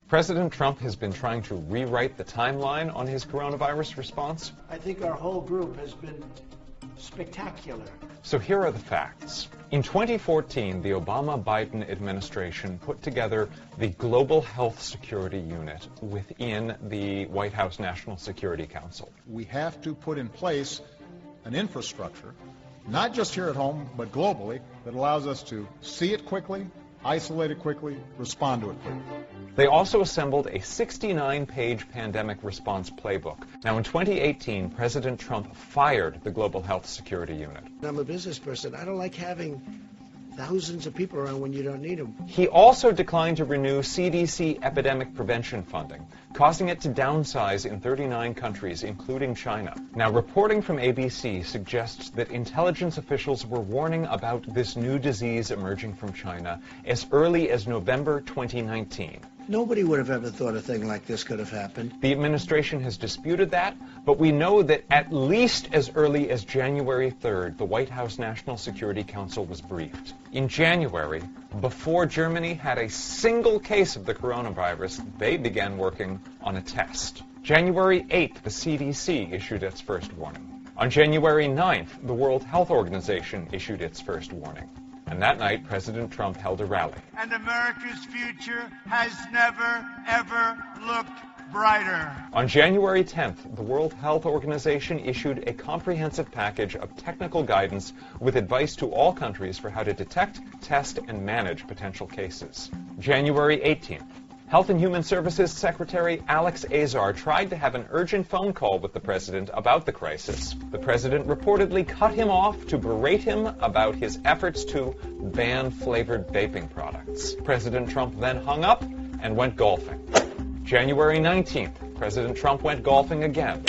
President Trump has been trying to rewrite the timeline on his coronavirus response. I think our whole group has been spectacular. So here are the facts. In 2014, the Obama-Biden administration put together the Global Health Security Unit within the White House National Security Council. We have to put in place an infrastructure, not just here at home, but globally, that allows us to see it quickly, isolate it quickly, respond to it quickly. They also assembled a 69-page pandemic response playbook. Now, in 2018, President Trump fired the Global Health Security Unit. I'm a business person. I don't like having thousands of people around when you don't need them. He also declined to renew CDC epidemic prevention funding, causing it to downsize in 39 countries, including China. Now, reporting from ABC suggests that intelligence officials were warning about this new disease emerging from China as early as November 2019. Nobody would have ever thought a thing like this could have happened. The administration has disputed that, but we know that at least as early as January 3rd, the White House National Security Council was briefed. In January, before Germany had a single case of the coronavirus, they began working on a test. January 8th, the CDC issued its first warning. On January 9th, the World Health Organization issued its first warning. And that night, President Trump held a rally. And America's future has never, ever looked brighter. On January 10th, the World Health Organization issued a comprehensive package of technical guidance with advice to all countries for how to detect, test, and manage potential cases. January 18th, Health and Human Services Secretary Alex Azar tried to have an urgent phone call with the president about the crisis. The president reportedly cut him off to berate him about his efforts to ban flavored vaping products. President Trump then hung up and went golfing. January 19th, President Trump went golfing again.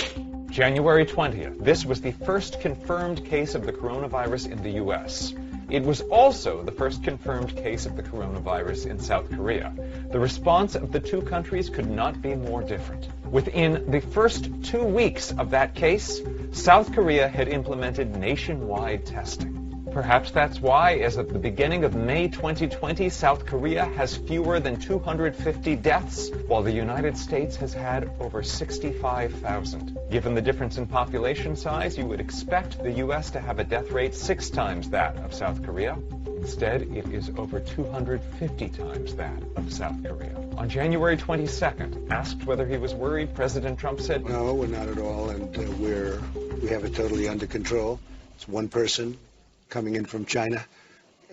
January 20th, this was the first confirmed case of the coronavirus in the U.S. It was also the first confirmed case of the coronavirus in South Korea. The response of the two countries could not be more different. Within the first 2 weeks of that case, South Korea had implemented nationwide testing. Perhaps that's why, as of the beginning of May 2020, South Korea has fewer than 250 deaths, while the United States has had over 65,000. Given the difference in population size, you would expect the U.S. to have a death rate 6 times that of South Korea. Instead, it is over 250 times that of South Korea. On January 22nd, asked whether he was worried, President Trump said, "No, we're not at all, and we have it totally under control. It's one person coming in from China,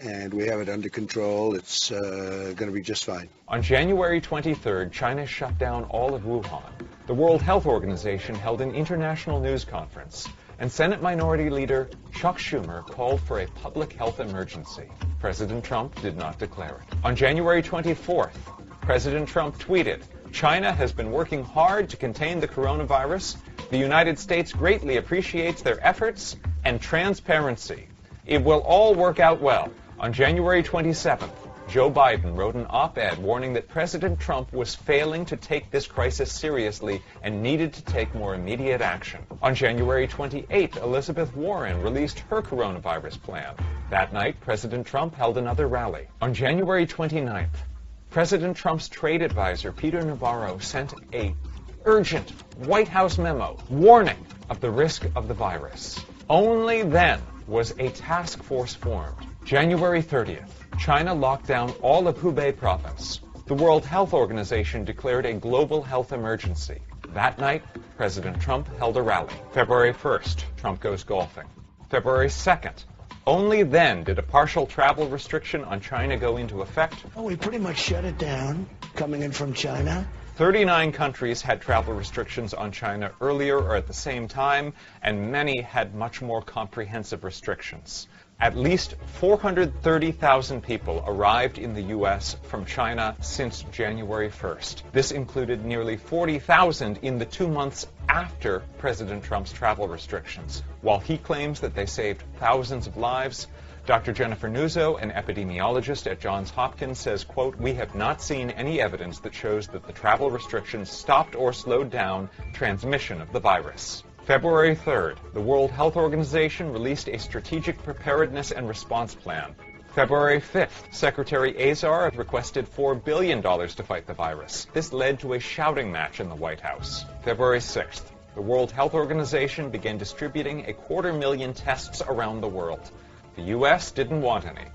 and we have it under control. It's going to be just fine." On January 23rd, China shut down all of Wuhan. The World Health Organization held an international news conference, and Senate Minority Leader Chuck Schumer called for a public health emergency. President Trump did not declare it. On January 24th, President Trump tweeted, "China has been working hard to contain the coronavirus. The United States greatly appreciates their efforts and transparency. It will all work out well." On January 27th, Joe Biden wrote an op-ed warning that President Trump was failing to take this crisis seriously and needed to take more immediate action. On January 28th, Elizabeth Warren released her coronavirus plan. That night, President Trump held another rally. On January 29th, President Trump's trade advisor, Peter Navarro, sent an urgent White House memo warning of the risk of the virus. Only then was a task force formed. January 30th, China locked down all of Hubei province. The World Health Organization declared a global health emergency. That night, President Trump held a rally. February 1st, Trump goes golfing. February 2nd, only then did a partial travel restriction on China go into effect. Oh, we pretty much shut it down, coming in from China. 39 countries had travel restrictions on China earlier or at the same time, and many had much more comprehensive restrictions. At least 430,000 people arrived in the U.S. from China since January 1st. This included nearly 40,000 in the 2 months after President Trump's travel restrictions. While he claims that they saved thousands of lives, Dr. Jennifer Nuzzo, an epidemiologist at Johns Hopkins, says, quote, "We have not seen any evidence that shows that the travel restrictions stopped or slowed down transmission of the virus." February 3rd, the World Health Organization released a strategic preparedness and response plan. February 5th, Secretary Azar requested $4 billion to fight the virus. This led to a shouting match in the White House. February 6th, the World Health Organization began distributing 250,000 tests around the world. The U.S. didn't want any.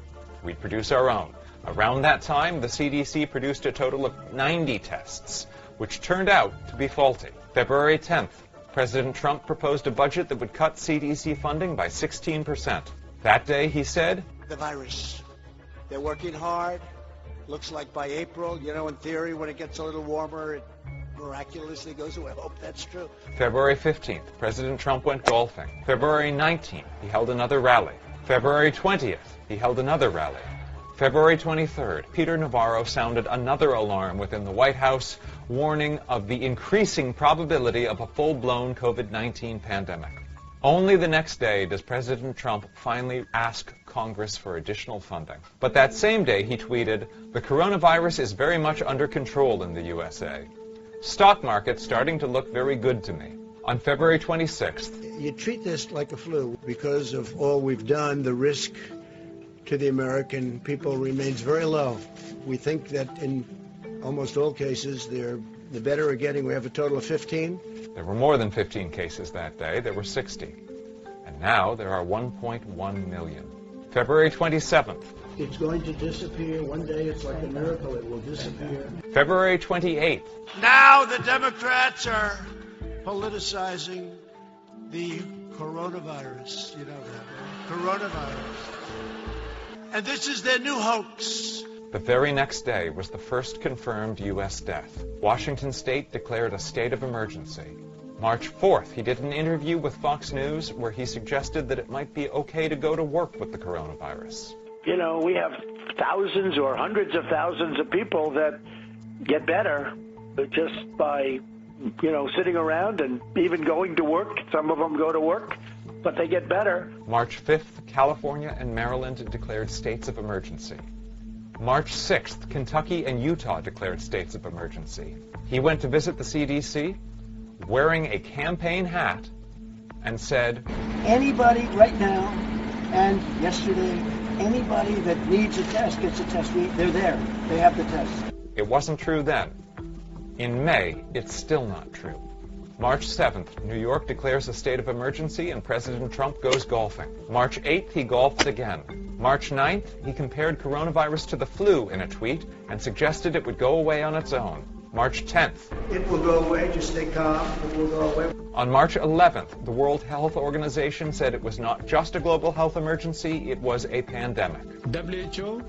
We'd produce our own. Around that time, the CDC produced a total of 90 tests, which turned out to be faulty. February 10th, President Trump proposed a budget that would cut CDC funding by 16%. That day, he said, The virus. They're working hard. Looks like by April, in theory, when it gets a little warmer, it miraculously goes away. I hope that's true. February 15th, President Trump went golfing. February 19th, he held another rally. February 20th, he held another rally. February 23rd, Peter Navarro sounded another alarm within the White House, warning of the increasing probability of a full-blown COVID-19 pandemic. Only the next day does President Trump finally ask Congress for additional funding. But that same day, he tweeted, "The coronavirus is very much under control in the USA. Stock market starting to look very good to me." On February 26th, You treat this like a flu. Because of all we've done, the risk to the American people remains very low. We think that in almost all cases, the better are getting. We have a total of 15. there were more than 15 cases that day. There were 60. And now there are 1.1 million. February 27th. It's going to disappear. One day it's like a miracle. It will disappear. February 28th. Now the Democrats are politicizing the coronavirus. You know that, right? Coronavirus. And this is their new hoax. The very next day was the first confirmed U.S. death. Washington State declared a state of emergency. March 4th, he did an interview with Fox News where he suggested that it might be okay to go to work with the coronavirus. We have thousands or hundreds of thousands of people that get better just by, sitting around and even going to work. Some of them go to work, but they get better. March 5th, California and Maryland declared states of emergency. March 6th, Kentucky and Utah declared states of emergency. He went to visit the CDC wearing a campaign hat and said, Anybody right now and yesterday, anybody that needs a test gets a test. They're there. They have the test. It wasn't true then. In May, it's still not true. March 7th, New York declares a state of emergency and President Trump goes golfing. March 8th, he golfed again. March 9th, he compared coronavirus to the flu in a tweet and suggested it would go away on its own. March 10th. It will go away. Just stay calm. It will go away. On March 11th, the World Health Organization said it was not just a global health emergency, it was a pandemic. WHO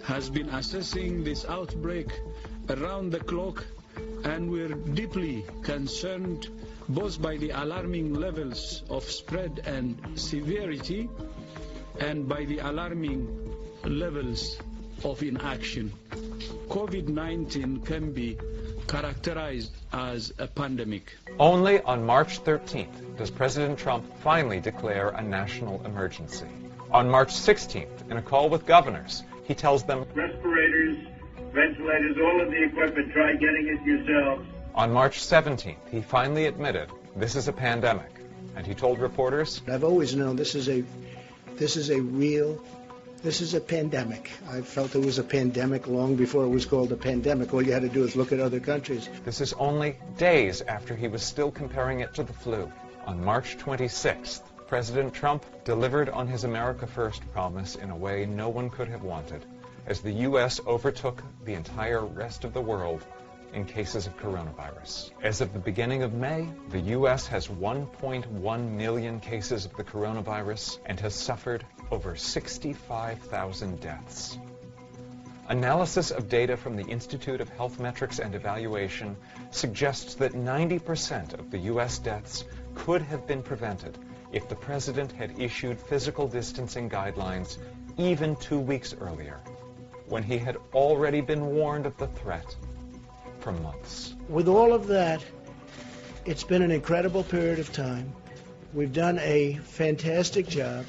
has been assessing this outbreak around the clock, and we're deeply concerned both by the alarming levels of spread and severity and by the alarming levels of inaction. COVID-19 can be characterized as a pandemic. Only on March 13th does President Trump finally declare a national emergency. On March 16th, in a call with governors, he tells them, respirators, ventilators, all of the equipment, try getting it yourselves. On March 17th, he finally admitted this is a pandemic, and he told reporters, I've always known this is a pandemic. I felt it was a pandemic long before it was called a pandemic. All you had to do is look at other countries. This is only days after he was still comparing it to the flu. On March 26th, President Trump delivered on his America First promise in a way no one could have wanted, as the U.S. overtook the entire rest of the world in cases of coronavirus. As of the beginning of May, the U.S. has 1.1 million cases of the coronavirus and has suffered over 65,000 deaths. Analysis of data from the Institute of Health Metrics and Evaluation suggests that 90% of the U.S. deaths could have been prevented if the president had issued physical distancing guidelines even 2 weeks earlier, when he had already been warned of the threat for months. With all of that, it's been an incredible period of time. We've done a fantastic job.